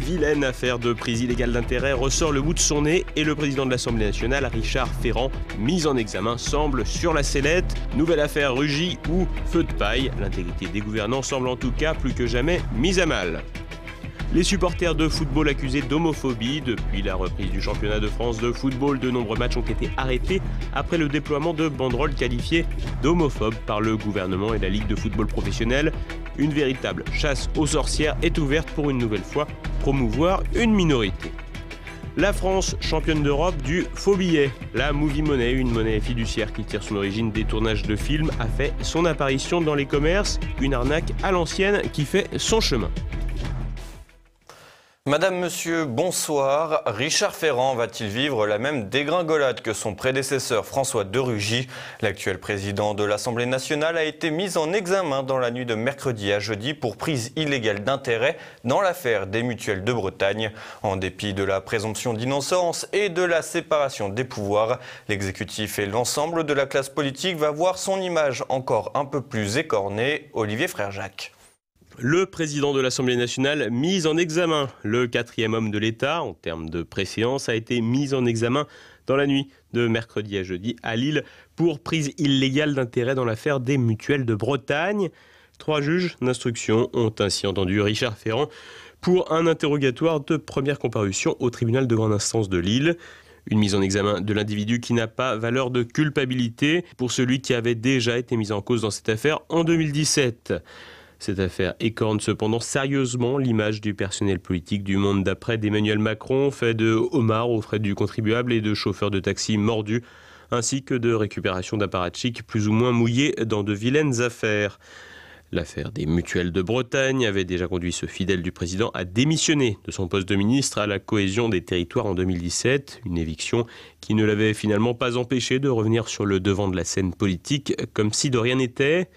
vilaine affaire de prise illégale d'intérêt ressort le bout de son nez et le président de l'Assemblée nationale, Richard Ferrand, mis en examen, semble sur la sellette. Nouvelle affaire Rugy ou feu de paille. L'intégrité des gouvernants semble en tout cas plus que jamais mise à mal. Les supporters de football accusés d'homophobie. Depuis la reprise du championnat de France de football, de nombreux matchs ont été arrêtés après le déploiement de banderoles qualifiées d'homophobes par le gouvernement et la Ligue de football professionnel. Une véritable chasse aux sorcières est ouverte pour une nouvelle fois promouvoir une minorité. La France, championne d'Europe du faux billet. La Movie Money, une monnaie fiduciaire qui tire son origine des tournages de films, a fait son apparition dans les commerces. Une arnaque à l'ancienne qui fait son chemin. Madame, monsieur, bonsoir. Richard Ferrand va-t-il vivre la même dégringolade que son prédécesseur François de Rugy? L'actuel président de l'Assemblée nationale a été mis en examen dans la nuit de mercredi à jeudi pour prise illégale d'intérêt dans l'affaire des mutuelles de Bretagne. En dépit de la présomption d'innocence et de la séparation des pouvoirs, l'exécutif et l'ensemble de la classe politique va voir son image encore un peu plus écornée. Olivier Frère-Jacques. Le président de l'Assemblée nationale mis en examen. Le quatrième homme de l'État, en termes de préséance, a été mis en examen dans la nuit de mercredi à jeudi à Lille pour prise illégale d'intérêt dans l'affaire des mutuelles de Bretagne. 3 juges d'instruction ont ainsi entendu Richard Ferrand pour un interrogatoire de première comparution au tribunal de grande instance de Lille. Une mise en examen de l'individu qui n'a pas valeur de culpabilité pour celui qui avait déjà été mis en cause dans cette affaire en 2017. Cette affaire écorne cependant sérieusement l'image du personnel politique du monde d'après d'Emmanuel Macron, fait de homards aux frais du contribuable et de chauffeurs de taxi mordus, ainsi que de récupération d'apparatchiks plus ou moins mouillés dans de vilaines affaires. L'affaire des mutuelles de Bretagne avait déjà conduit ce fidèle du président à démissionner de son poste de ministre à la cohésion des territoires en 2017, une éviction qui ne l'avait finalement pas empêché de revenir sur le devant de la scène politique comme si de rien n'était.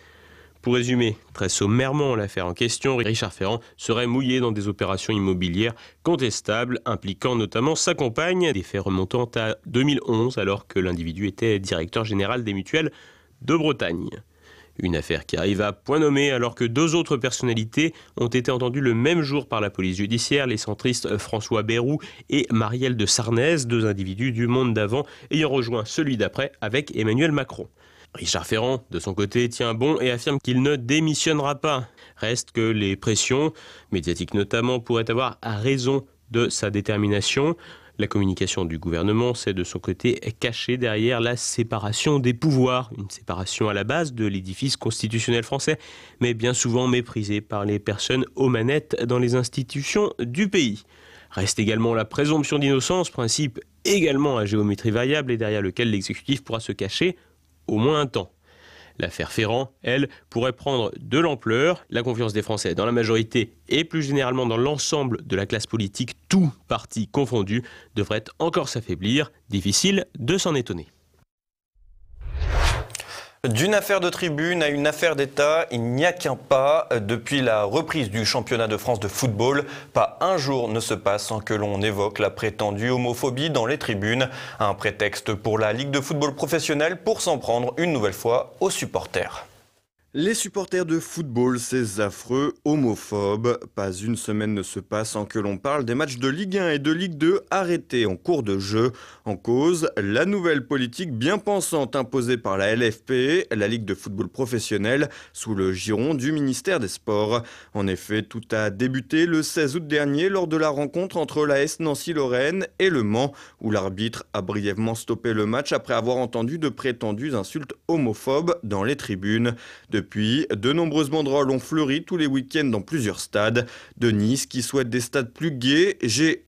Pour résumer très sommairement l'affaire en question, Richard Ferrand serait mouillé dans des opérations immobilières contestables impliquant notamment sa compagne, des faits remontant à 2011 alors que l'individu était directeur général des mutuelles de Bretagne. Une affaire qui arrive à point nommé alors que 2 autres personnalités ont été entendues le même jour par la police judiciaire, les centristes François Bayrou et Marielle de Sarnez, 2 individus du monde d'avant ayant rejoint celui d'après avec Emmanuel Macron. Richard Ferrand, de son côté, tient bon et affirme qu'il ne démissionnera pas. Reste que les pressions, médiatiques notamment, pourraient avoir raison de sa détermination. La communication du gouvernement s'est de son côté cachée derrière la séparation des pouvoirs. Une séparation à la base de l'édifice constitutionnel français, mais bien souvent méprisée par les personnes aux manettes dans les institutions du pays. Reste également la présomption d'innocence, principe également à géométrie variable et derrière lequel l'exécutif pourra se cacher au moins un temps. L'affaire Ferrand, elle, pourrait prendre de l'ampleur. La confiance des Français dans la majorité et plus généralement dans l'ensemble de la classe politique, tous partis confondus, devrait encore s'affaiblir. Difficile de s'en étonner. D'une affaire de tribune à une affaire d'État, il n'y a qu'un pas. Depuis la reprise du championnat de France de football, pas un jour ne se passe sans que l'on évoque la prétendue homophobie dans les tribunes. Un prétexte pour la Ligue de football professionnel pour s'en prendre une nouvelle fois aux supporters. Les supporters de football, ces affreux homophobes. Pas une semaine ne se passe sans que l'on parle des matchs de Ligue 1 et de Ligue 2 arrêtés en cours de jeu. En cause, la nouvelle politique bien pensante imposée par la LFP, la Ligue de football professionnel, sous le giron du ministère des Sports. En effet, tout a débuté le 16 août dernier lors de la rencontre entre l'AS Nancy-Lorraine et Le Mans, où l'arbitre a brièvement stoppé le match après avoir entendu de prétendues insultes homophobes dans les tribunes. Depuis, de nombreuses banderoles ont fleuri tous les week-ends dans plusieurs stades. De Nice qui souhaite des stades plus gais, GAY,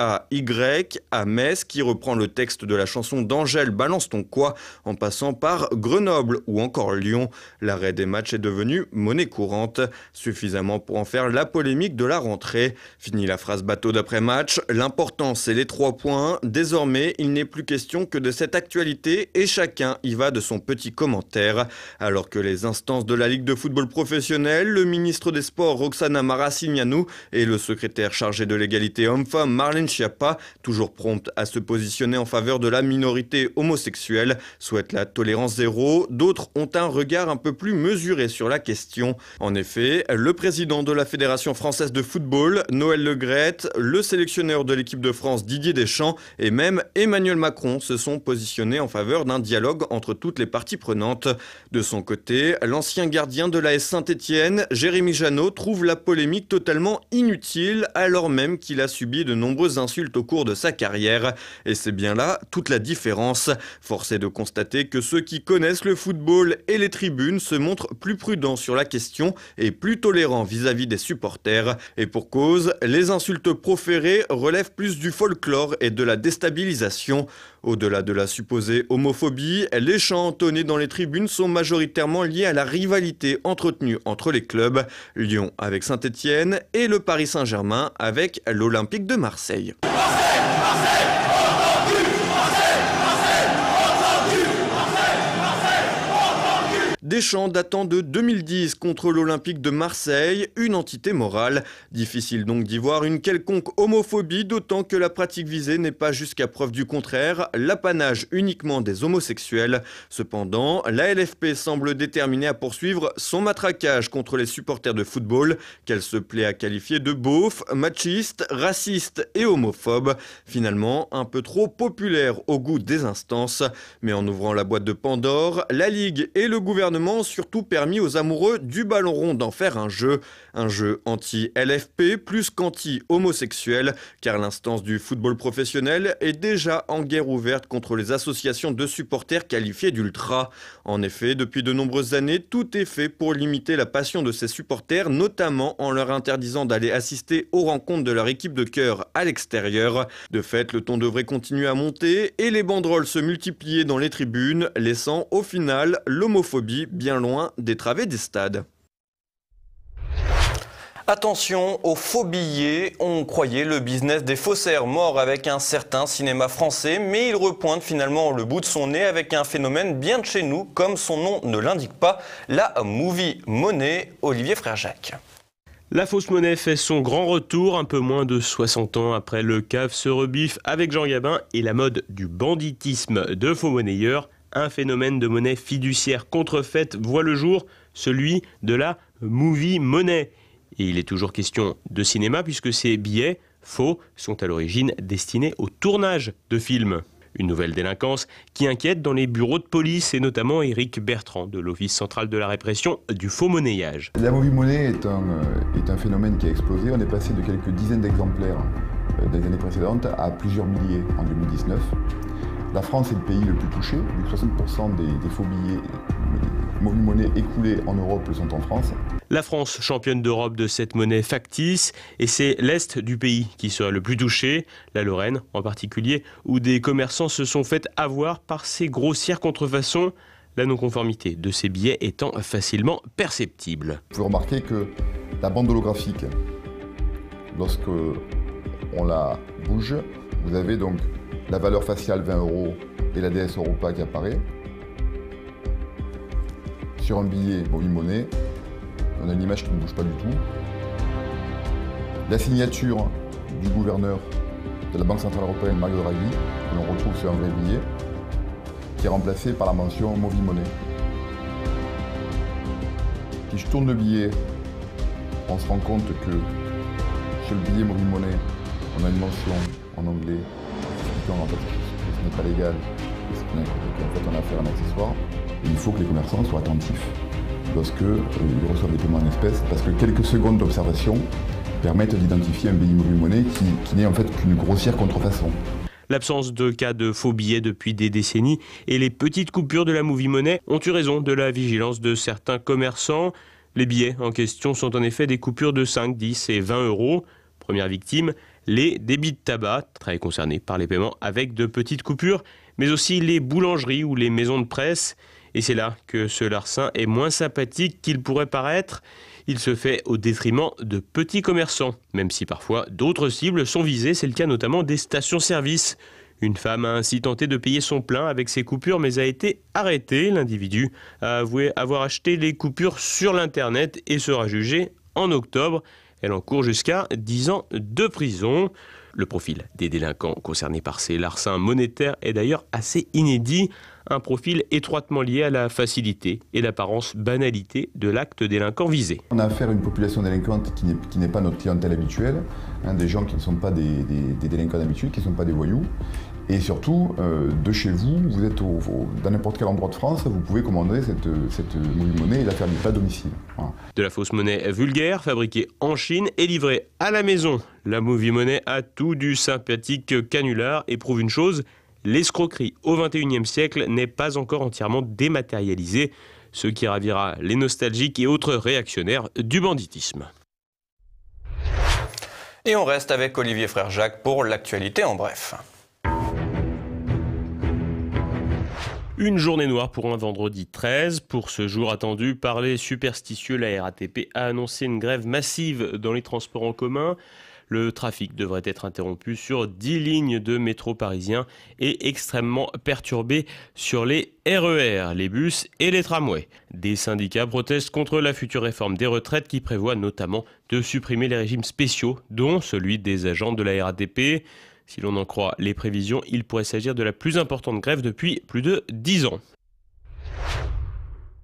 à Metz qui reprend le texte de la chanson d'Angèle Balance ton quoi, en passant par Grenoble ou encore Lyon. L'arrêt des matchs est devenu monnaie courante, suffisamment pour en faire la polémique de la rentrée. Fini la phrase bateau d'après-match, l'important c'est les 3 points. Désormais, il n'est plus question que de cette actualité et chacun y va de son petit commentaire. Alors que les instances de la Ligue Ligue de football professionnel, le ministre des Sports Roxana Maracineanu et le secrétaire chargé de l'égalité homme-femme Marlène Schiappa, toujours prompte à se positionner en faveur de la minorité homosexuelle, souhaitent la tolérance zéro. D'autres ont un regard un peu plus mesuré sur la question. En effet, le président de la Fédération française de football, Noël Le Graët, le sélectionneur de l'équipe de France Didier Deschamps et même Emmanuel Macron se sont positionnés en faveur d'un dialogue entre toutes les parties prenantes. De son côté, l'ancien gardien de l'AS Saint-Étienne, Jérémy Janot, trouve la polémique totalement inutile alors même qu'il a subi de nombreuses insultes au cours de sa carrière. Et c'est bien là toute la différence. Force est de constater que ceux qui connaissent le football et les tribunes se montrent plus prudents sur la question et plus tolérants vis-à-vis des supporters. Et pour cause, les insultes proférées relèvent plus du folklore et de la déstabilisation. Au-delà de la supposée homophobie, les chants entonnés dans les tribunes sont majoritairement liés à la rivalité entretenue entre les clubs, Lyon avec Saint-Étienne et le Paris Saint-Germain avec l'Olympique de Marseille. Des chants datant de 2010 contre l'Olympique de Marseille, une entité morale. Difficile donc d'y voir une quelconque homophobie, d'autant que la pratique visée n'est pas jusqu'à preuve du contraire, l'apanage uniquement des homosexuels. Cependant, la LFP semble déterminée à poursuivre son matraquage contre les supporters de football, qu'elle se plaît à qualifier de beaufs, machistes, racistes et homophobes. Finalement, un peu trop populaire au goût des instances. Mais en ouvrant la boîte de Pandore, la Ligue et le gouvernement ont surtout permis aux amoureux du ballon rond d'en faire un jeu anti-LFP plus qu'anti-homosexuel, car l'instance du football professionnel est déjà en guerre ouverte contre les associations de supporters qualifiées d'ultra. En effet, depuis de nombreuses années, tout est fait pour limiter la passion de ces supporters, notamment en leur interdisant d'aller assister aux rencontres de leur équipe de cœur à l'extérieur. De fait, le ton devrait continuer à monter et les banderoles se multiplier dans les tribunes, laissant au final l'homophobie bien loin des travées des stades. Attention aux faux billets, on croyait le business des faussaires mort avec un certain cinéma français, mais il repointe finalement le bout de son nez avec un phénomène bien de chez nous, comme son nom ne l'indique pas, la movie money. Olivier Frère-Jacques. La fausse monnaie fait son grand retour, un peu moins de 60 ans après le CAF se rebiffe avec Jean Gabin et la mode du banditisme de faux monnayeurs. Un phénomène de monnaie fiduciaire contrefaite voit le jour, celui de la movie money. Et il est toujours question de cinéma puisque ces billets faux sont à l'origine destinés au tournage de films. Une nouvelle délinquance qui inquiète dans les bureaux de police et notamment Éric Bertrand de l'Office central de la répression du faux monnayage. La movie money est un phénomène qui a explosé. On est passé de quelques dizaines d'exemplaires des années précédentes à plusieurs milliers en 2019. La France est le pays le plus touché, 60% des faux billets movie money écoulés en Europe sont en France. La France, championne d'Europe de cette monnaie factice, et c'est l'Est du pays qui sera le plus touché, la Lorraine en particulier, où des commerçants se sont fait avoir par ces grossières contrefaçons, la non-conformité de ces billets étant facilement perceptible. Vous pouvez remarquer que la bande holographique, lorsque on la bouge, vous avez donc la valeur faciale 20 € et la DS Europa qui apparaît. Sur un billet movie money, on a une image qui ne bouge pas du tout. La signature du gouverneur de la Banque Centrale Européenne, Mario Draghi, que l'on retrouve sur un vrai billet, qui est remplacé par la mention movie money. Si je tourne le billet, on se rend compte que sur le billet movie money, on a une mention en anglais expliquant en fait que ce n'est pas légal, qu'en fait on a affaire à un accessoire. Et il faut que les commerçants soient attentifs lorsqu'ils reçoivent des paiements en espèces, parce que quelques secondes d'observation permettent d'identifier un billet movie money qui n'est en fait qu'une grossière contrefaçon. L'absence de cas de faux billets depuis des décennies et les petites coupures de la movie money ont eu raison de la vigilance de certains commerçants. Les billets en question sont en effet des coupures de 5, 10 et 20 €. Première victime, les débits de tabac, très concernés par les paiements avec de petites coupures, mais aussi les boulangeries ou les maisons de presse. Et c'est là que ce larcin est moins sympathique qu'il pourrait paraître. Il se fait au détriment de petits commerçants, même si parfois d'autres cibles sont visées. C'est le cas notamment des stations-service. Une femme a ainsi tenté de payer son plein avec ses coupures mais a été arrêtée. L'individu a avoué avoir acheté les coupures sur l'Internet et sera jugé en octobre. Elle encourt jusqu'à 10 ans de prison. Le profil des délinquants concernés par ces larcins monétaires est d'ailleurs assez inédit. Un profil étroitement lié à la facilité et l'apparence banalité de l'acte délinquant visé. On a affaire à une population délinquante qui n'est pas notre clientèle habituelle, des gens qui ne sont pas des délinquants d'habitude, qui ne sont pas des voyous. Et surtout, de chez vous, vous êtes dans n'importe quel endroit de France, vous pouvez commander cette monnaie et la faire livrer à domicile. Voilà. De la fausse monnaie vulgaire, fabriquée en Chine et livrée à la maison. La Movie Money a tout du sympathique canular et prouve une chose, l'escroquerie au XXIe siècle n'est pas encore entièrement dématérialisée, ce qui ravira les nostalgiques et autres réactionnaires du banditisme. Et on reste avec Olivier Frère Jacques pour l'actualité en bref. Une journée noire pour un vendredi 13. Pour ce jour attendu par les superstitieux, la RATP a annoncé une grève massive dans les transports en commun. Le trafic devrait être interrompu sur 10 lignes de métro parisien et extrêmement perturbé sur les RER, les bus et les tramways. Des syndicats protestent contre la future réforme des retraites qui prévoit notamment de supprimer les régimes spéciaux, dont celui des agents de la RATP. Si l'on en croit les prévisions, il pourrait s'agir de la plus importante grève depuis plus de 10 ans.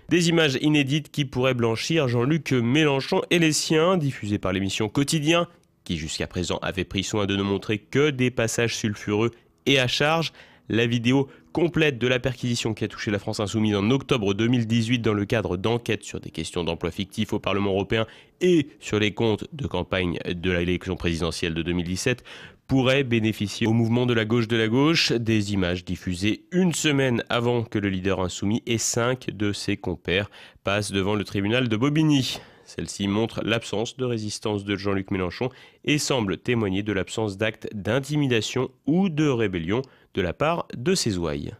Des images inédites qui pourraient blanchir Jean-Luc Mélenchon et les siens, diffusées par l'émission Quotidien, qui jusqu'à présent avait pris soin de ne montrer que des passages sulfureux et à charge. La vidéo complète de la perquisition qui a touché la France Insoumise en octobre 2018 dans le cadre d'enquêtes sur des questions d'emploi fictifs au Parlement européen et sur les comptes de campagne de l'élection présidentielle de 2017 pourrait bénéficier au mouvement de la gauche, des images diffusées une semaine avant que le leader insoumis et 5 de ses compères passent devant le tribunal de Bobigny. Celle-ci montre l'absence de résistance de Jean-Luc Mélenchon et semble témoigner de l'absence d'actes d'intimidation ou de rébellion de la part de ses ouailles.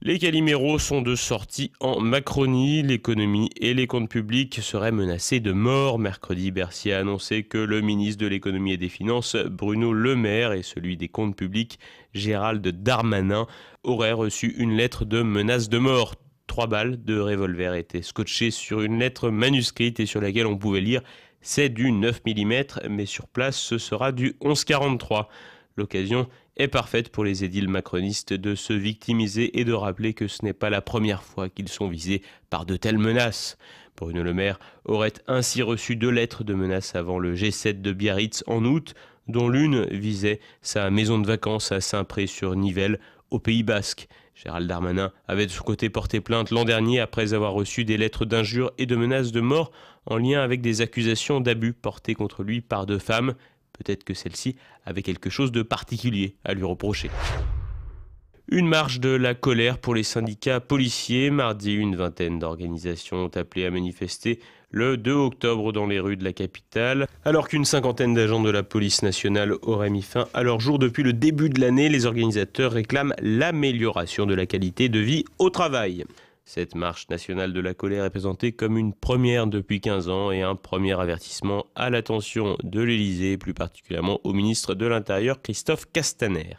Les caliméros sont de sortie en Macronie. L'économie et les comptes publics seraient menacés de mort. Mercredi, Bercy a annoncé que le ministre de l'économie et des finances, Bruno Le Maire, et celui des comptes publics, Gérald Darmanin, auraient reçu une lettre de menace de mort. 3 balles de revolver étaient scotchées sur une lettre manuscrite et sur laquelle on pouvait lire « C'est du 9 mm, mais sur place ce sera du 11,43 ». L'occasion est parfaite pour les édiles macronistes de se victimiser et de rappeler que ce n'est pas la première fois qu'ils sont visés par de telles menaces. Bruno Le Maire aurait ainsi reçu 2 lettres de menaces avant le G7 de Biarritz en août, dont l'une visait sa maison de vacances à Saint-Pré-sur-Nivelle, au Pays Basque. Gérald Darmanin avait de son côté porté plainte l'an dernier après avoir reçu des lettres d'injures et de menaces de mort en lien avec des accusations d'abus portées contre lui par 2 femmes. Peut-être que celle-ci avait quelque chose de particulier à lui reprocher. Une marche de la colère pour les syndicats policiers. Mardi, une vingtaine d'organisations ont appelé à manifester le 2 octobre dans les rues de la capitale. Alors qu'une cinquantaine d'agents de la police nationale auraient mis fin à leur jour depuis le début de l'année, les organisateurs réclament l'amélioration de la qualité de vie au travail. Cette marche nationale de la colère est présentée comme une première depuis 15 ans et un premier avertissement à l'attention de l'Élysée, plus particulièrement au ministre de l'Intérieur Christophe Castaner.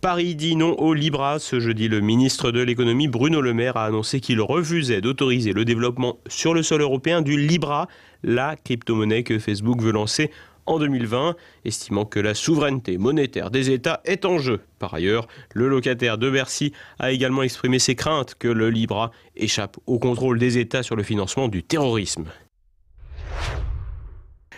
Paris dit non au Libra. Ce jeudi, le ministre de l'économie Bruno Le Maire a annoncé qu'il refusait d'autoriser le développement sur le sol européen du Libra, la crypto-monnaie que Facebook veut lancer en 2020, estimant que la souveraineté monétaire des États est en jeu. Par ailleurs, le locataire de Bercy a également exprimé ses craintes que le Libra échappe au contrôle des États sur le financement du terrorisme.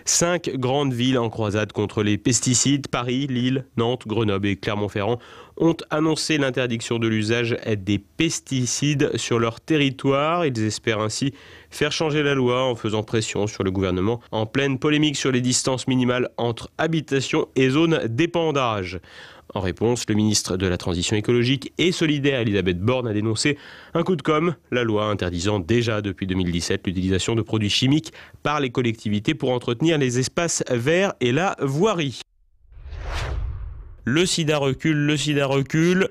5 grandes villes en croisade contre les pesticides, Paris, Lille, Nantes, Grenoble et Clermont-Ferrand, ont annoncé l'interdiction de l'usage des pesticides sur leur territoire. Ils espèrent ainsi faire changer la loi en faisant pression sur le gouvernement en pleine polémique sur les distances minimales entre habitation et zones d'épandage. En réponse, le ministre de la Transition écologique et solidaire, Elisabeth Borne, a dénoncé un coup de com', la loi interdisant déjà depuis 2017 l'utilisation de produits chimiques par les collectivités pour entretenir les espaces verts et la voirie. Le sida recule.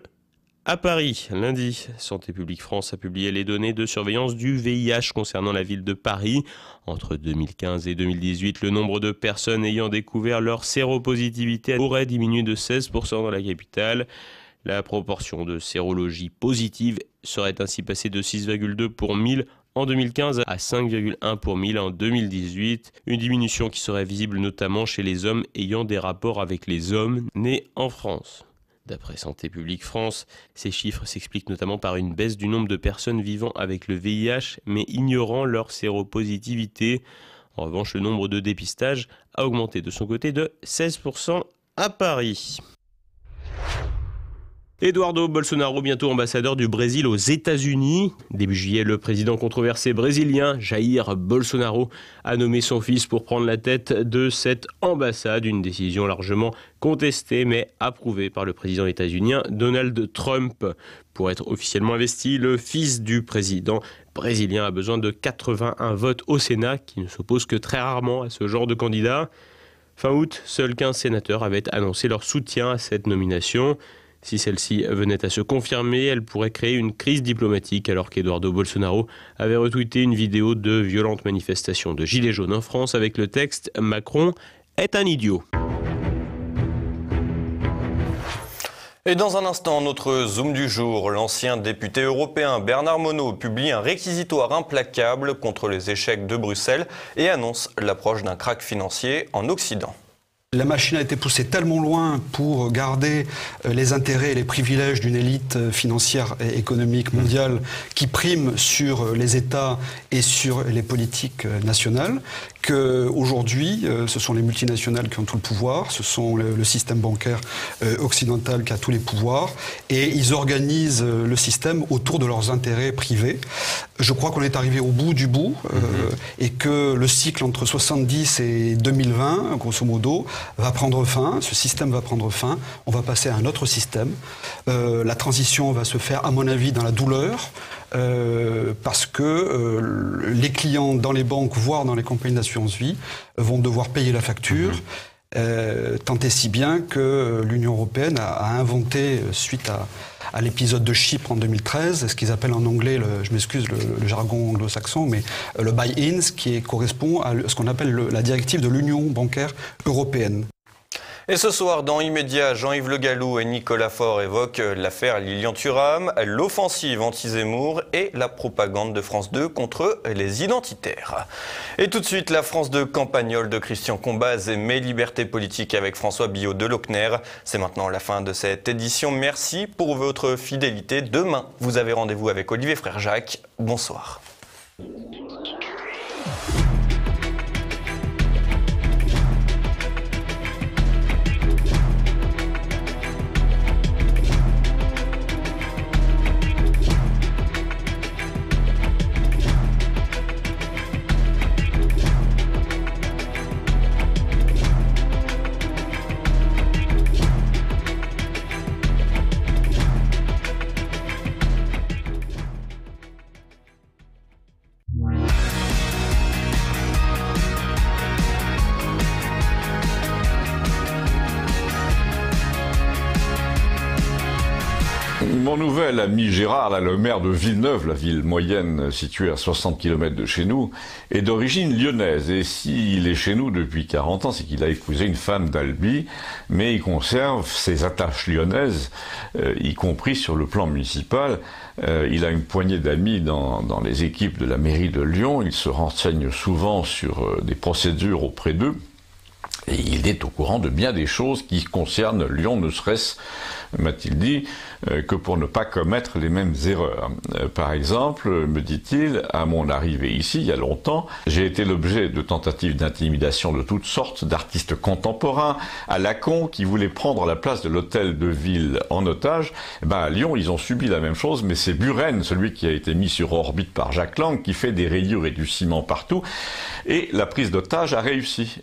À Paris, lundi, Santé publique France a publié les données de surveillance du VIH concernant la ville de Paris. Entre 2015 et 2018, le nombre de personnes ayant découvert leur séropositivité aurait diminué de 16% dans la capitale. La proportion de sérologie positive serait ainsi passée de 6,2 pour 1000 en 2015 à 5,1 pour 1000 en 2018. Une diminution qui serait visible notamment chez les hommes ayant des rapports avec les hommes nés en France. D'après Santé publique France, ces chiffres s'expliquent notamment par une baisse du nombre de personnes vivant avec le VIH mais ignorant leur séropositivité. En revanche, le nombre de dépistages a augmenté de son côté de 16% à Paris. Eduardo Bolsonaro, bientôt ambassadeur du Brésil aux États-Unis. Début juillet, le président controversé brésilien Jair Bolsonaro a nommé son fils pour prendre la tête de cette ambassade. Une décision largement contestée mais approuvée par le président états-unien Donald Trump. Pour être officiellement investi, le fils du président brésilien a besoin de 81 votes au Sénat, qui ne s'oppose que très rarement à ce genre de candidat. Fin août, seuls 15 sénateurs avaient annoncé leur soutien à cette nomination. Si celle-ci venait à se confirmer, elle pourrait créer une crise diplomatique alors qu'Eduardo Bolsonaro avait retweeté une vidéo de violentes manifestations de gilets jaunes en France avec le texte « Macron est un idiot ». Et dans un instant, notre Zoom du jour, l'ancien député européen Bernard Monod publie un réquisitoire implacable contre les échecs de Bruxelles et annonce l'approche d'un krach financier en Occident. La machine a été poussée tellement loin pour garder les intérêts et les privilèges d'une élite financière et économique mondiale qui prime sur les États et sur les politiques nationales qu'aujourd'hui, ce sont les multinationales qui ont tout le pouvoir, ce sont le système bancaire occidental qui a tous les pouvoirs et ils organisent le système autour de leurs intérêts privés. Je crois qu'on est arrivé au bout du bout et que le cycle entre 70 et 2020, grosso modo, va prendre fin, ce système va prendre fin, on va passer à un autre système. La transition va se faire, à mon avis, dans la douleur, parce que les clients dans les banques, voire dans les compagnies d'assurance vie, vont devoir payer la facture. Tant et si bien que l'Union européenne a inventé, suite à l'épisode de Chypre en 2013, ce qu'ils appellent en anglais, je m'excuse, le jargon anglo-saxon, mais le buy-in, qui correspond à ce qu'on appelle la directive de l'Union bancaire européenne. Et ce soir, dans Immédiat, Jean-Yves Le Gallou et Nicolas Faure évoquent l'affaire Lilian Thuram, l'offensive anti-Zemmour et la propagande de France 2 contre les identitaires. Et tout de suite, la France de Campagnol de Christian Combaz et Mes libertés politiques avec François Billot de Lochner. C'est maintenant la fin de cette édition. Merci pour votre fidélité. Demain, vous avez rendez-vous avec Olivier Frère-Jacques. Bonsoir. Mon nouvel ami Gérard, là, le maire de Villeneuve, la ville moyenne située à 60 km de chez nous, est d'origine lyonnaise. Et s'il est chez nous depuis 40 ans, c'est qu'il a épousé une femme d'Albi, mais il conserve ses attaches lyonnaises, y compris sur le plan municipal. Il a une poignée d'amis dans les équipes de la mairie de Lyon. Il se renseigne souvent sur des procédures auprès d'eux. Et il est au courant de bien des choses qui concernent Lyon, ne serait-ce, m'a-t-il dit, que pour ne pas commettre les mêmes erreurs. Par exemple, me dit-il, à mon arrivée ici, il y a longtemps, j'ai été l'objet de tentatives d'intimidation de toutes sortes, d'artistes contemporains, à Lacon, qui voulaient prendre la place de l'hôtel de ville en otage. À Lyon, ils ont subi la même chose, mais c'est Buren, celui qui a été mis sur orbite par Jacques Lang, qui fait des rayures et du ciment partout. Et la prise d'otage a réussi.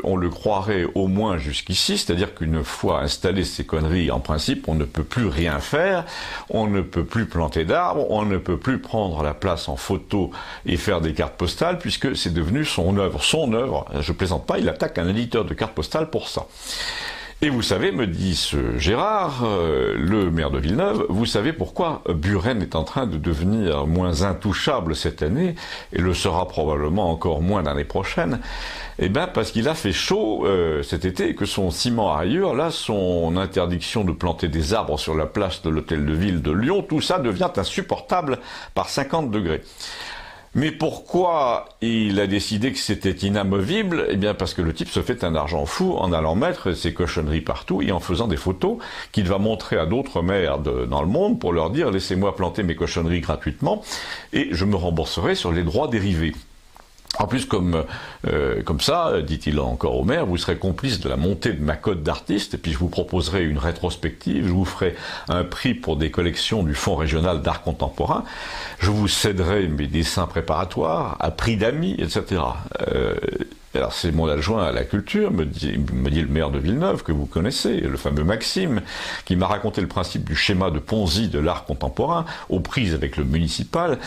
On le croirait au moins jusqu'ici, c'est-à-dire qu'une fois installées ces conneries, en principe, on ne peut plus rien faire, on ne peut plus planter d'arbres, on ne peut plus prendre la place en photo et faire des cartes postales, puisque c'est devenu son œuvre. Son œuvre, je plaisante pas, il attaque un éditeur de cartes postales pour ça. Et vous savez, me dit ce Gérard, le maire de Villeneuve, vous savez pourquoi Buren est en train de devenir moins intouchable cette année, et le sera probablement encore moins l'année prochaine? Eh bien, parce qu'il a fait chaud cet été, et que son ciment à rayures, là, son interdiction de planter des arbres sur la place de l'hôtel de ville de Lyon, tout ça devient insupportable par 50 degrés. Mais pourquoi il a décidé que c'était inamovible? Eh bien parce que le type se fait un argent fou en allant mettre ses cochonneries partout et en faisant des photos qu'il va montrer à d'autres maires dans le monde pour leur dire « laissez-moi planter mes cochonneries gratuitement et je me rembourserai sur les droits dérivés ». En plus, comme ça, dit-il encore au maire, vous serez complice de la montée de ma cote d'artiste, et puis je vous proposerai une rétrospective, je vous ferai un prix pour des collections du Fonds régional d'art contemporain, je vous céderai mes dessins préparatoires à prix d'amis, etc. Alors c'est mon adjoint à la culture, me dit le maire de Villeneuve, que vous connaissez, le fameux Maxime, qui m'a raconté le principe du schéma de Ponzi de l'art contemporain, aux prises avec le municipal,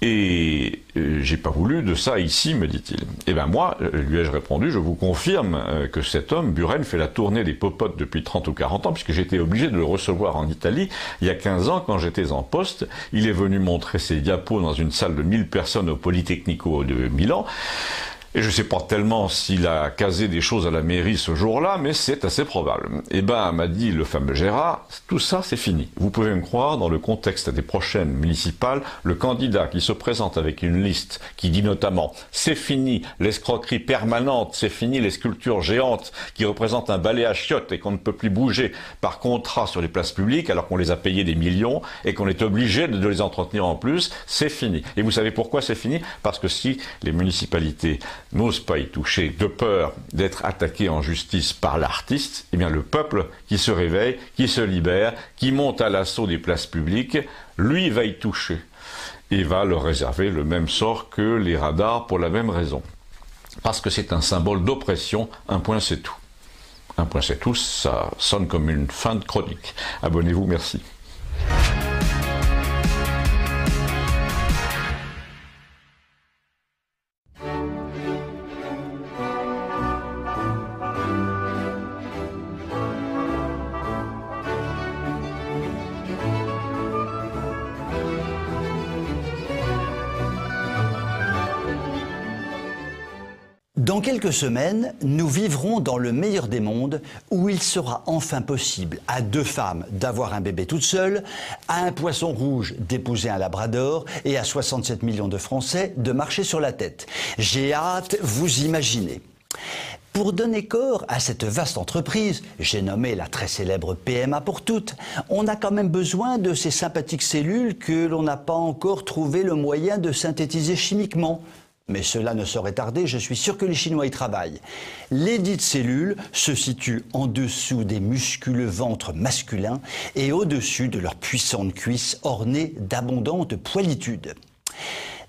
et j'ai pas voulu de ça ici, me dit-il. Eh ben moi, lui ai-je répondu, je vous confirme que cet homme, Buren, fait la tournée des popotes depuis 30 ou 40 ans, puisque j'étais obligé de le recevoir en Italie il y a 15 ans quand j'étais en poste. Il est venu montrer ses diapos dans une salle de 1000 personnes au Politecnico de Milan. Et je ne sais pas tellement s'il a casé des choses à la mairie ce jour-là, mais c'est assez probable. Eh ben, m'a dit le fameux Gérard, tout ça c'est fini. Vous pouvez me croire, dans le contexte des prochaines municipales, le candidat qui se présente avec une liste qui dit notamment « c'est fini l'escroquerie permanente, c'est fini les sculptures géantes qui représentent un balai à chiottes et qu'on ne peut plus bouger par contrat sur les places publiques alors qu'on les a payés des millions et qu'on est obligé de les entretenir en plus, c'est fini ». Et vous savez pourquoi c'est fini? Parce que si les municipalités n'ose pas y toucher, de peur d'être attaqué en justice par l'artiste, eh bien le peuple qui se réveille, qui se libère, qui monte à l'assaut des places publiques, lui va y toucher et va leur réserver le même sort que les radars pour la même raison. Parce que c'est un symbole d'oppression, un point c'est tout. Un point c'est tout, ça sonne comme une fin de chronique. Abonnez-vous, merci. Dans quelques semaines, nous vivrons dans le meilleur des mondes où il sera enfin possible à 2 femmes d'avoir un bébé toute seule, à un poisson rouge d'épouser un labrador et à 67 millions de Français de marcher sur la tête. J'ai hâte, vous imaginez. Pour donner corps à cette vaste entreprise, j'ai nommé la très célèbre PMA pour toutes, on a quand même besoin de ces sympathiques cellules que l'on n'a pas encore trouvé le moyen de synthétiser chimiquement. Mais cela ne saurait tarder, je suis sûr que les Chinois y travaillent. Les dites cellules se situent en dessous des musculeux ventres masculins et au-dessus de leurs puissantes cuisses ornées d'abondantes poilitudes.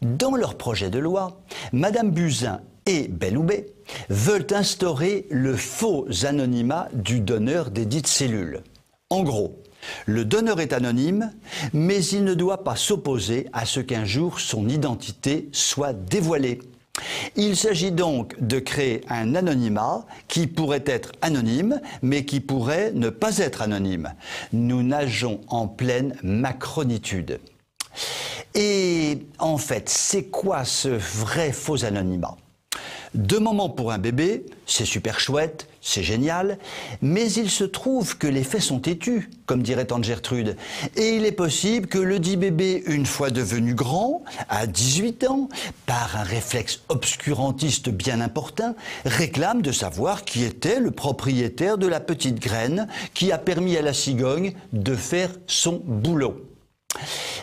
Dans leur projet de loi, Madame Buzyn et Belloubet veulent instaurer le faux anonymat du donneur des dites cellules. En gros, le donneur est anonyme, mais il ne doit pas s'opposer à ce qu'un jour son identité soit dévoilée. Il s'agit donc de créer un anonymat qui pourrait être anonyme, mais qui pourrait ne pas être anonyme. Nous nageons en pleine macronitude. Et en fait, c'est quoi ce vrai faux anonymat ? 2 moments pour un bébé, c'est super chouette, c'est génial, mais il se trouve que les faits sont têtus, comme dirait tante Gertrude. Et il est possible que le dit bébé, une fois devenu grand, à 18 ans, par un réflexe obscurantiste bien important, réclame de savoir qui était le propriétaire de la petite graine qui a permis à la cigogne de faire son boulot.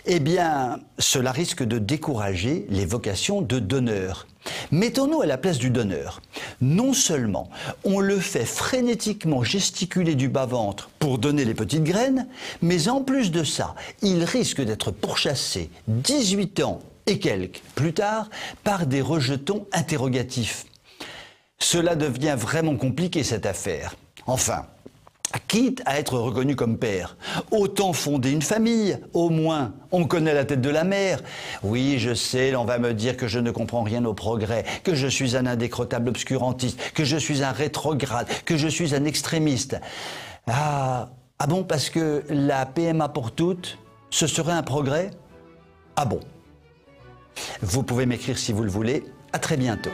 Eh bien, cela risque de décourager les vocations de donneurs. Mettons-nous à la place du donneur. Non seulement on le fait frénétiquement gesticuler du bas-ventre pour donner les petites graines, mais en plus de ça, il risque d'être pourchassé 18 ans et quelques plus tard par des rejetons interrogatifs. Cela devient vraiment compliqué cette affaire. Enfin, Quitte à être reconnu comme père, autant fonder une famille, au moins. On connaît la tête de la mère. Oui, je sais, on va me dire que je ne comprends rien au progrès, que je suis un indécrottable obscurantiste, que je suis un rétrograde, que je suis un extrémiste. Ah bon, parce que la PMA pour toutes, ce serait un progrès? Ah bon. Vous pouvez m'écrire si vous le voulez. À très bientôt.